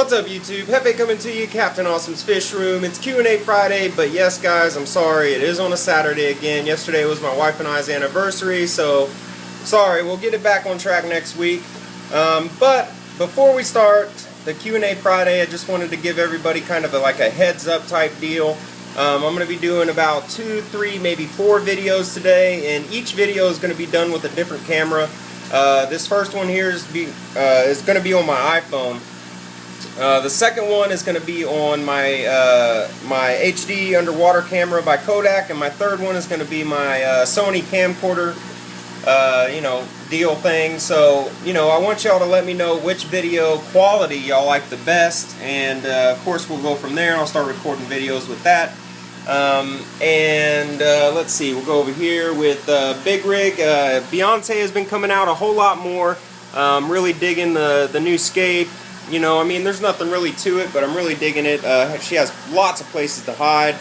What's up YouTube? Hefe coming to you, Captain Awesome's Fish Room. It's Q&A Friday, but yes guys, I'm sorry, it is on a Saturday again. Yesterday was my wife and I's anniversary, so sorry, we'll get it back on track next week. But before we start the Q&A Friday, I just wanted to give everybody kind of like a heads up type deal. I'm going to be doing about 2, 3, maybe 4 videos today, and each video is going to be done with a different camera. This first one here is going to be on my iPhone. The second one is going to be on my my HD underwater camera by Kodak, and my third one is going to be my Sony camcorder, deal thing. So, I want y'all to let me know which video quality y'all like the best, and of course we'll go from there, and I'll start recording videos with that. Let's see, we'll go over here with Big Rig. Beyonce has been coming out a whole lot more. Really digging the new Scape. There's nothing really to it, but I'm really digging it. She has lots of places to hide,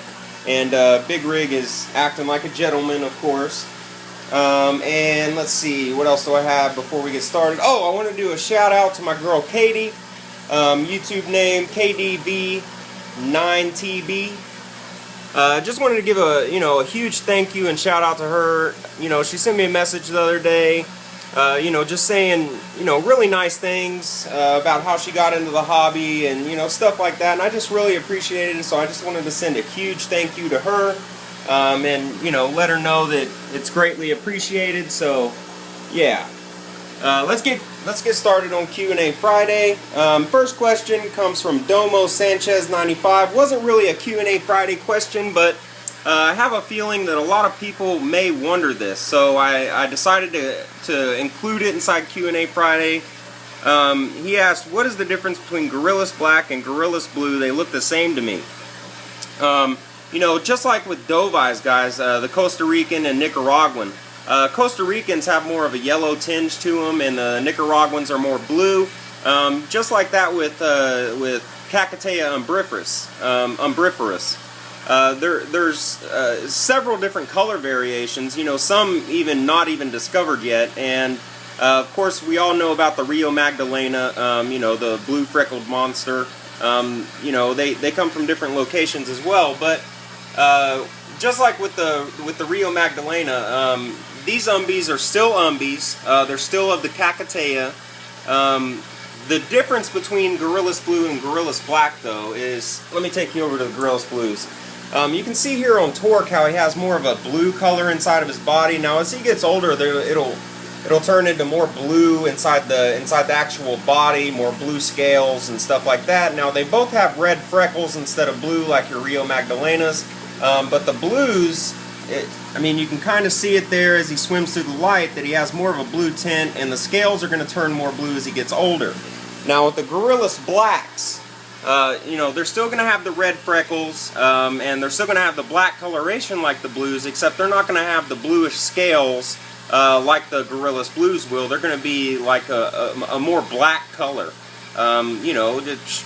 and Big Rig is acting like a gentleman, of course. And let's see, what else do I have before we get started? Oh, I want to do a shout out to my girl Katie. YouTube name KDV9TB. Just wanted to give a huge thank you and shout out to her. She sent me a message the other day. Just saying, really nice things about how she got into the hobby and, stuff like that. And I just really appreciated it, so I just wanted to send a huge thank you to her and, let her know that it's greatly appreciated. So, yeah. Let's get started on Q&A Friday. First question comes from Domo Sanchez 95. Wasn't really a Q&A Friday question, but I have a feeling that a lot of people may wonder this, so I decided to include it inside Q&A Friday. He asked, what is the difference between Gorillas Black and Gorillas Blue? They look the same to me. Just like with dove eyes, guys, the Costa Rican and Nicaraguan. Costa Ricans have more of a yellow tinge to them, and the Nicaraguans are more blue. Just like that with Cactaea umbriferus. There's several different color variations, some even not even discovered yet, and of course we all know about the Rio Magdalena, the blue freckled monster. They come from different locations as well, but just like with the Rio Magdalena, these umbies are still umbies. They're still of the Cactaea. The difference between Gorillas Blue and Gorillas Black, though, is, let me take you over to the Gorillas Blues. You can see here on Torque how he has more of a blue color inside of his body. Now, as he gets older, it'll turn into more blue inside the actual body, more blue scales and stuff like that. Now, they both have red freckles instead of blue like your Rio Magdalenas, but the blues, you can kind of see it there as he swims through the light that he has more of a blue tint, and the scales are going to turn more blue as he gets older. Now, with the Gorillas Blacks, they're still going to have the red freckles, and they're still going to have the black coloration like the blues, except they're not going to have the bluish scales like the Gorillas Blues will. They're going to be like a more black color, that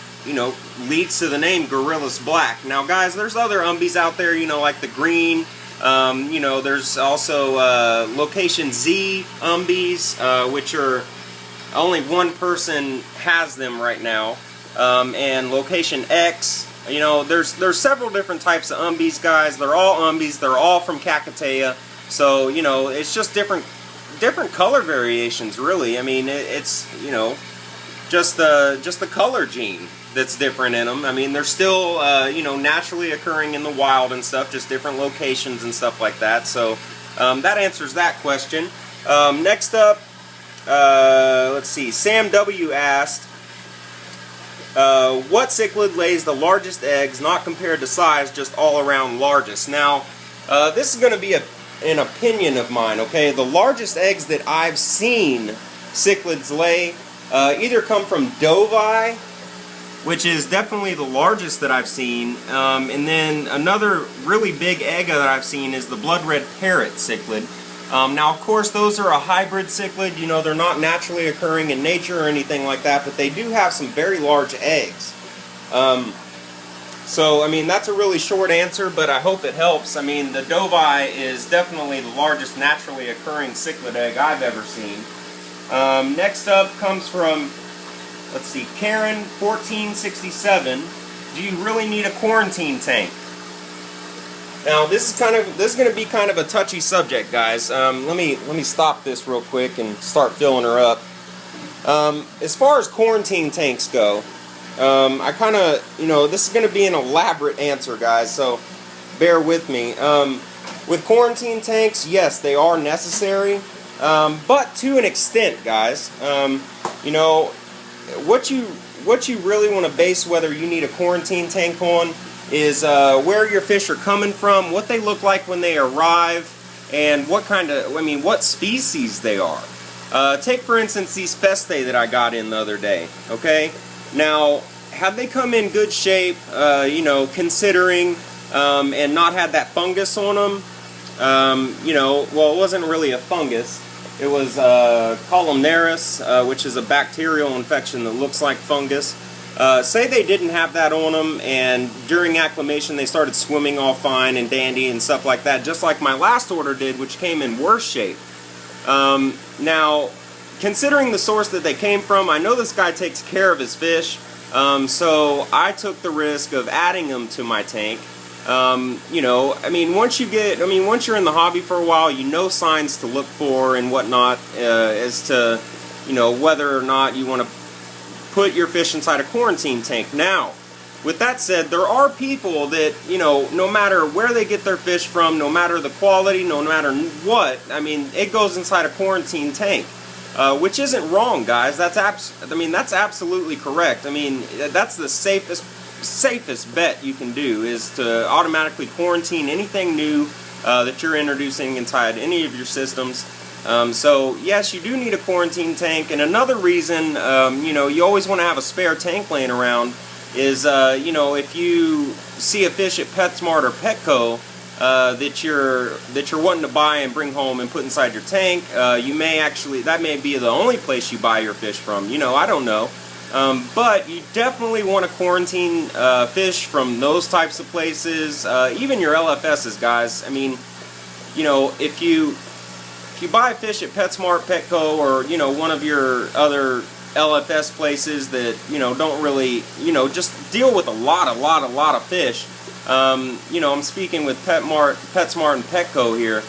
leads to the name Gorillas Black. Now, guys, there's other umbies out there, like the green. There's also Location Z umbies, which are only one person has them right now. And Location X, there's several different types of umbies, guys. They're all umbies. They're all from Cactaea. So, it's just different color variations, really. It's, just the color gene that's different in them. They're still, naturally occurring in the wild and stuff, just different locations and stuff like that. So, that answers that question. Next up, let's see, Sam W. asked, what cichlid lays the largest eggs, not compared to size, just all around largest? Now, this is going to be an opinion of mine, okay? The largest eggs that I've seen cichlids lay either come from dove eye, which is definitely the largest that I've seen, and then another really big egg that I've seen is the blood red parrot cichlid. Now, of course, those are a hybrid cichlid. They're not naturally occurring in nature or anything like that, but they do have some very large eggs. So, that's a really short answer, but I hope it helps. The dove eye is definitely the largest naturally occurring cichlid egg I've ever seen. Next up comes from let's see, Karen 1467. Do you really need a quarantine tank? Now this is going to be kind of a touchy subject, guys. Let me stop this real quick and start filling her up. As far as quarantine tanks go, I kind of, this is going to be an elaborate answer, guys, so bear with me. With quarantine tanks, yes, they are necessary, but to an extent, guys. What you really want to base whether you need a quarantine tank on is where your fish are coming from, what they look like when they arrive, and what species they are. Take for instance these Feste that I got in the other day. Okay, now have they come in good shape? Considering and not had that fungus on them. Well, it wasn't really a fungus. It was columnaris, which is a bacterial infection that looks like fungus. Say they didn't have that on them, and during acclimation they started swimming all fine and dandy and stuff like that, just like my last order did, which came in worse shape. Now, considering the source that they came from, I know this guy takes care of his fish, so I took the risk of adding them to my tank. Once you're in the hobby for a while, you know signs to look for and whatnot as to, whether or not you want to put your fish inside a quarantine tank. Now, with that said, there are people that, no matter where they get their fish from, no matter the quality, no matter what, it goes inside a quarantine tank, which isn't wrong, guys. That's absolutely correct. That's the safest bet you can do, is to automatically quarantine anything new that you're introducing inside any of your systems. So yes, you do need a quarantine tank, and another reason, you always want to have a spare tank laying around is, if you see a fish at PetSmart or Petco that you're wanting to buy and bring home and put inside your tank, that may be the only place you buy your fish from. I don't know. But you definitely want to quarantine fish from those types of places, even your LFSs, guys. If you buy fish at PetSmart, Petco, or one of your other LFS places that don't really just deal with a lot of fish. I'm speaking with PetSmart and Petco here.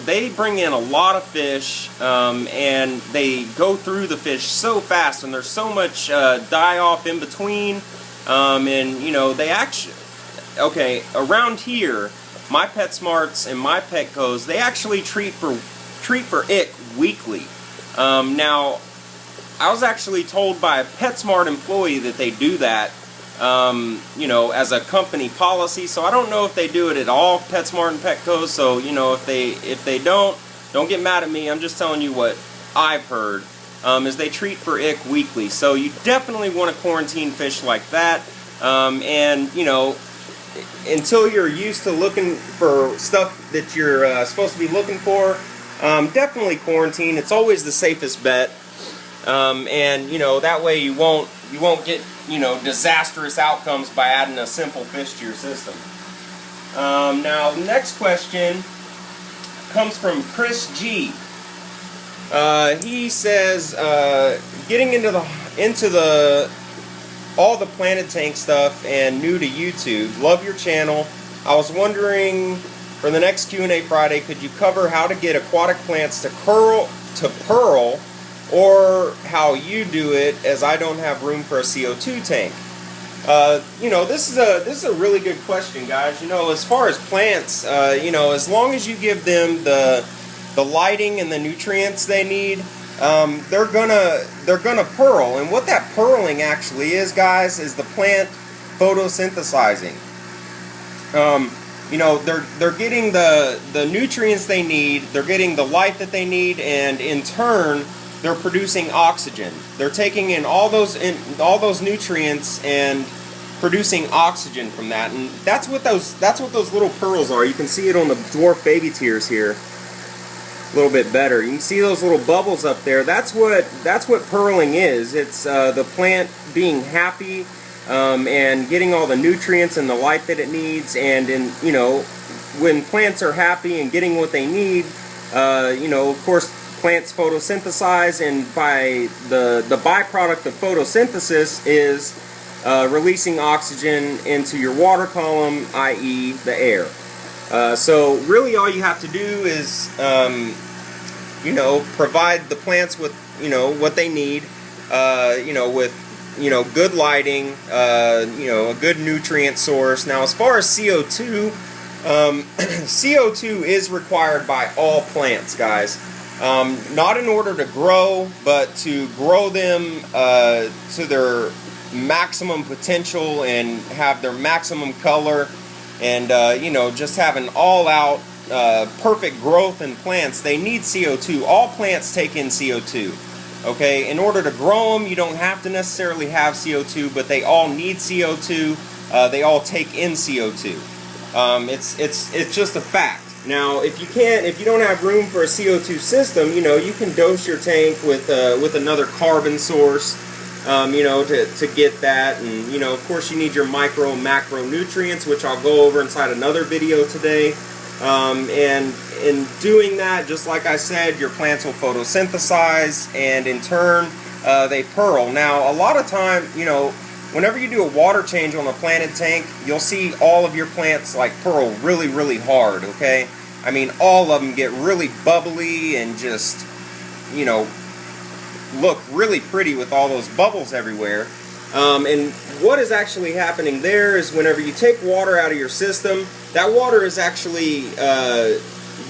They bring in a lot of fish, and they go through the fish so fast, and there's so much die-off in between, around here, my PetSmarts and my Petcos, they actually treat for ick weekly. Now, I was actually told by a PetSmart employee that they do that, as a company policy. So I don't know if they do it at all, PetSmart and Petco. So if they don't get mad at me. I'm just telling you what I've heard. Is they treat for ick weekly. So you definitely want to quarantine fish like that. Until you're used to looking for stuff that you're supposed to be looking for, definitely quarantine. It's always the safest bet. That way you won't get disastrous outcomes by adding a simple fish to your system. Now, the next question comes from Chris G. He says, getting into all the Planet Tank stuff and new to YouTube, love your channel. I was wondering, for the next Q&A Friday, could you cover how to get aquatic plants to pearl, or how you do it, as I don't have room for a CO2 tank? This is a really good question, guys. As far as plants, as long as you give them the lighting and the nutrients they need, they're gonna pearl. And what that pearling actually is, guys, is the plant photosynthesizing. They're getting the nutrients they need, they're getting the light that they need, and in turn, they're producing oxygen. They're taking in all those nutrients and producing oxygen from that, and that's what those little pearls are. You can see it on the dwarf baby tears here a little bit better. You can see those little bubbles up there. That's what pearling is. It's the plant being happy and getting all the nutrients and the light that it needs. And when plants are happy and getting what they need, of course, plants photosynthesize, and by the byproduct of photosynthesis is releasing oxygen into your water column, i.e. the air. So really all you have to do is provide the plants with what they need, with good lighting, a good nutrient source. Now as far as CO2, CO2 is required by all plants, guys. Not in order to grow, but to grow them to their maximum potential and have their maximum color, and just have an all-out perfect growth in plants. They need CO2. All plants take in CO2. Okay, in order to grow them, you don't have to necessarily have CO2, but they all need CO2. They all take in CO2. It's just a fact. Now, if you don't have room for a CO2 system, you can dose your tank with another carbon source, to get that. And of course, you need your micro and macro nutrients, which I'll go over inside another video today. And in doing that, just like I said, your plants will photosynthesize, and in turn, they pearl. Now, a lot of time, whenever you do a water change on a planted tank, you'll see all of your plants like pearl really, really hard, okay? I mean, all of them get really bubbly and just, look really pretty with all those bubbles everywhere. And what is actually happening there is whenever you take water out of your system, that water is actually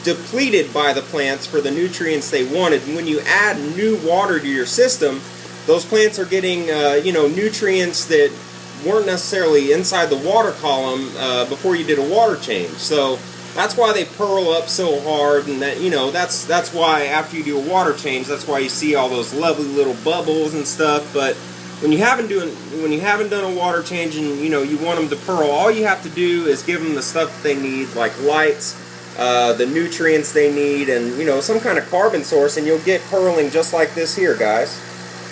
depleted by the plants for the nutrients they wanted. And when you add new water to your system, those plants are getting nutrients that weren't necessarily inside the water column before you did a water change. So that's why they pearl up so hard, and that's why after you do a water change, that's why you see all those lovely little bubbles and stuff. But when you haven't done a water change and you want them to pearl, all you have to do is give them the stuff that they need, like lights, the nutrients they need, and some kind of carbon source, and you'll get pearling just like this here, guys.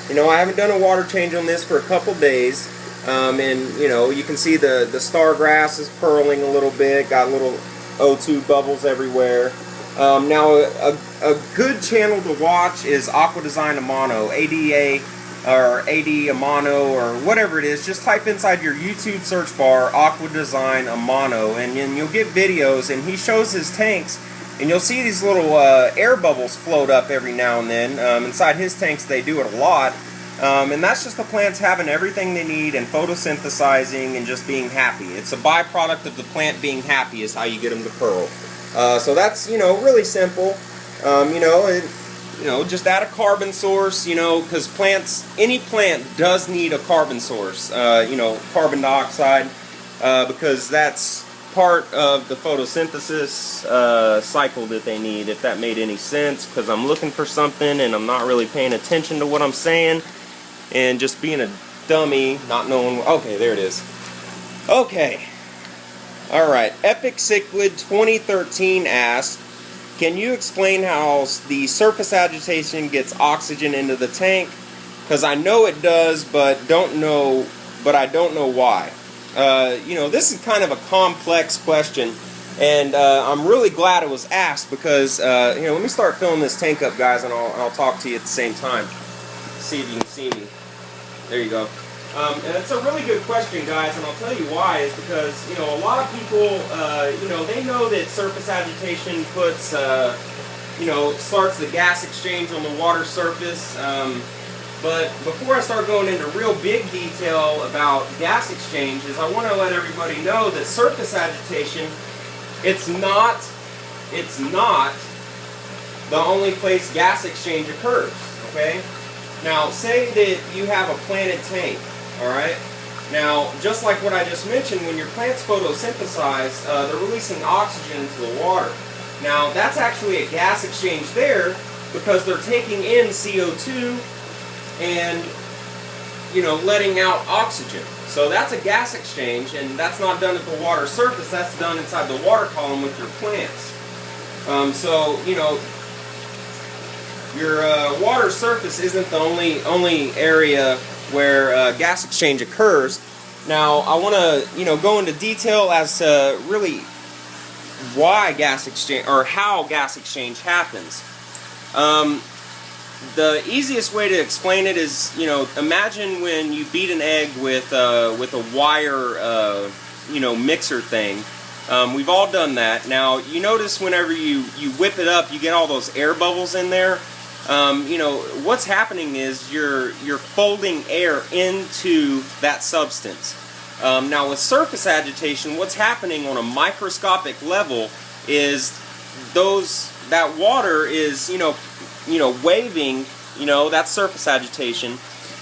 I haven't done a water change on this for a couple days, and you can see the star grass is pearling a little bit, got little O2 bubbles everywhere. Now a good channel to watch is Aqua Design Amano, ADA or AD Amano or whatever it is. Just type inside your YouTube search bar Aqua Design Amano, and you'll get videos, and he shows his tanks, and you'll see these little air bubbles float up every now and then. Inside his tanks they do it a lot, and that's just the plants having everything they need and photosynthesizing and just being happy. It's a byproduct of the plant being happy is how you get them to pearl. So that's really simple. Just add a carbon source, because any plant does need a carbon source, carbon dioxide, because that's part of the photosynthesis cycle that they need, if that made any sense, because I'm looking for something and I'm not really paying attention to what I'm saying and just being a dummy, not knowing. Okay, there it is. Okay. Alright, Epic Cichlid 2013 asks, can you explain how the surface agitation gets oxygen into the tank? Because I know it does, but I don't know why. This is kind of a complex question, and I'm really glad it was asked because, let me start filling this tank up, guys, and I'll talk to you at the same time. See if you can see me. There you go. And it's a really good question, guys, and I'll tell you why. Is because a lot of people, they know that surface agitation puts, starts the gas exchange on the water surface. But before I start going into real big detail about gas exchanges, I want to let everybody know that surface agitation, it's not the only place gas exchange occurs. Okay. Now, say that you have a planted tank. Alright, now just like what I just mentioned, when your plants photosynthesize, they're releasing oxygen into the water. Now that's actually a gas exchange there because they're taking in CO2 and letting out oxygen. So that's a gas exchange, and that's not done at the water surface, that's done inside the water column with your plants. Your water surface isn't the only area where gas exchange occurs. Now I want to go into detail as to really why gas exchange, or how gas exchange happens. The easiest way to explain it is, you know, imagine when you beat an egg with a wire, you know, mixer thing. We've all done that. Now, you notice whenever you whip it up, you get all those air bubbles in there. You know, what's happening is you're folding air into that substance. Now, with surface agitation, what's happening on a microscopic level is that water is, you know, waving, you know, that's surface agitation,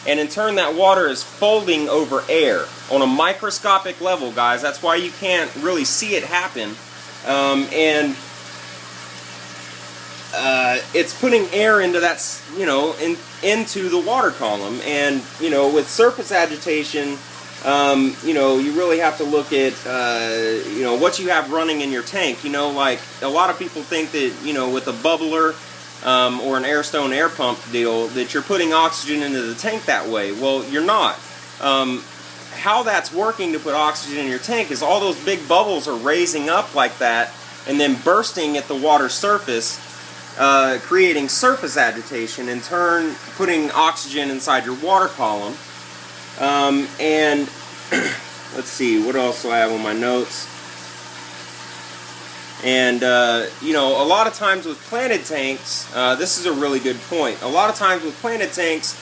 and in turn that water is folding over air on a microscopic level, guys. That's why you can't really see it happen, and it's putting air into that, you know, into the water column. And you know, with surface agitation, you know, you really have to look at, you know, what you have running in your tank. You know, like a lot of people think that, you know, with a bubbler or an Airstone air pump deal, that you're putting oxygen into the tank that way. Well, you're not. How that's working to put oxygen in your tank is all those big bubbles are raising up like that and then bursting at the water surface, creating surface agitation, in turn putting oxygen inside your water column. And let's see, what else do I have on my notes? And you know, a lot of times with planted tanks, this is a really good point. A lot of times with planted tanks,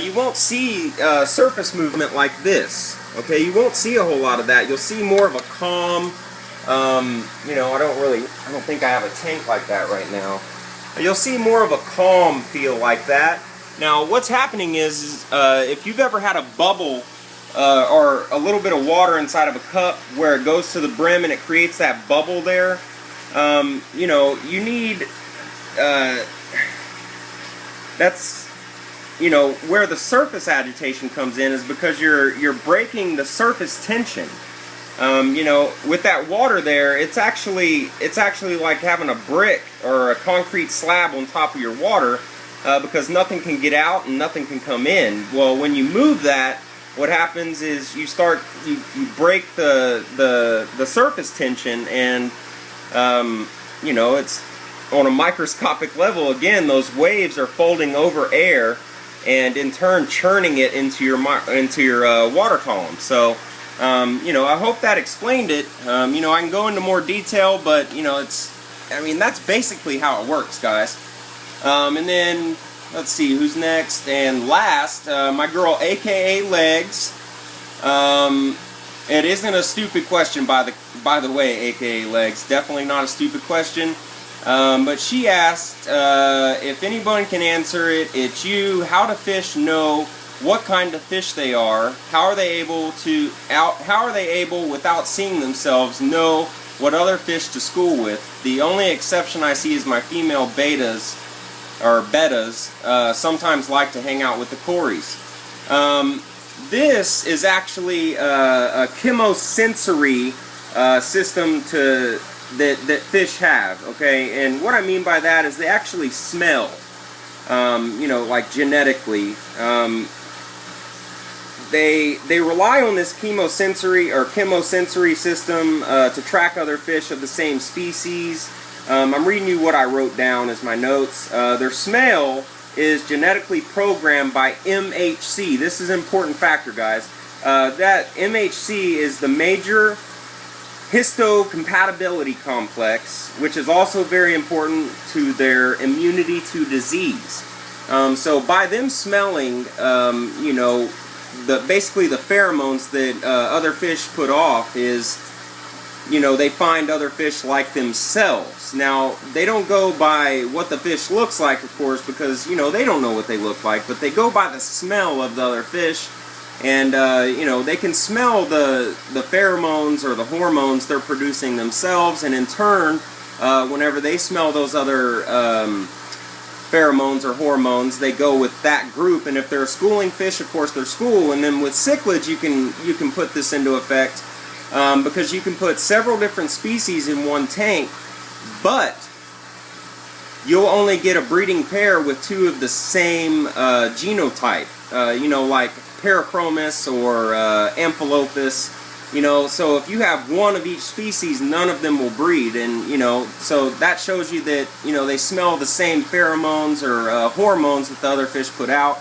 you won't see surface movement like this. Okay, you won't see a whole lot of that. You'll see more of a calm. You know, I don't think I have a tank like that right now. You'll see more of a calm feel like that. Now, what's happening is if you've ever had a bubble or a little bit of water inside of a cup where it goes to the brim and it creates that bubble there, you know, you need, that's, you know, where the surface agitation comes in is because you're breaking the surface tension. You know, with that water there, it's actually like having a brick or a concrete slab on top of your water, because nothing can get out and nothing can come in. Well, when you move that, what happens is you break the surface tension, and you know, it's on a microscopic level. Again, those waves are folding over air and in turn churning it into your water column. So you know, I hope that explained it. You know, I can go into more detail, but you know, I mean, that's basically how it works, guys. And then let's see who's next and last. My girl, AKA Legs. It isn't a stupid question, by the way, AKA Legs. Definitely not a stupid question. But she asked if anyone can answer it. It's you. How do fish know what kind of fish they are? How are they able, without seeing themselves, know what other fish to school with? The only exception I see is my female betas, or bettas, sometimes like to hang out with the cories. This is actually a chemosensory system that fish have, okay? And what I mean by that is they actually smell, you know, like genetically. They rely on this chemosensory system to track other fish of the same species. I'm reading you what I wrote down as my notes. Their smell is genetically programmed by MHC. This is an important factor, guys. That MHC is the major histocompatibility complex, which is also very important to their immunity to disease. So by them smelling, you know, basically the pheromones that other fish put off is, you know, they find other fish like themselves. Now, they don't go by what the fish looks like, of course, because, you know, they don't know what they look like, but they go by the smell of the other fish, and, you know, they can smell the pheromones or the hormones they're producing themselves, and in turn, whenever they smell those other pheromones or hormones, they go with that group. And if they're a schooling fish, of course they're school. And then with cichlids, you can put this into effect, because you can put several different species in one tank, but you'll only get a breeding pair with two of the same genotype. You know, like Parachromis or Amphilophus. You know, so if you have one of each species, none of them will breed, and you know, so that shows you that, you know, they smell the same pheromones or hormones that the other fish put out,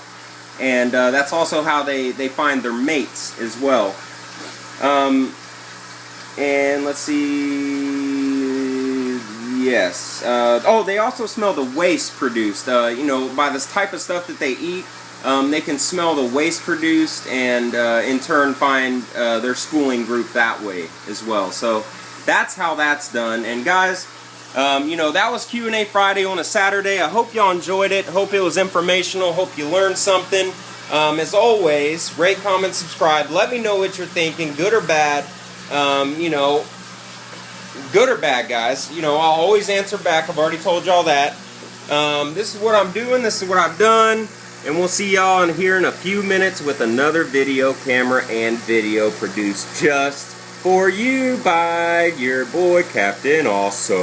and that's also how they find their mates as well. And let's see, yes. Oh, they also smell the waste produced. You know, by this type of stuff that they eat, they can smell the waste produced, and in turn find their schooling group that way as well. So that's how that's done. And guys, you know, that was Q&A Friday on a Saturday. I hope y'all enjoyed it. Hope it was informational. Hope you learned something. As always, rate, comment, subscribe. Let me know what you're thinking, good or bad. You know, good or bad, guys. You know, I'll always answer back. I've already told y'all that. This is what I'm doing. This is what I've done. And we'll see y'all in here in a few minutes with another video camera and video produced just for you by your boy, Captain Awesome.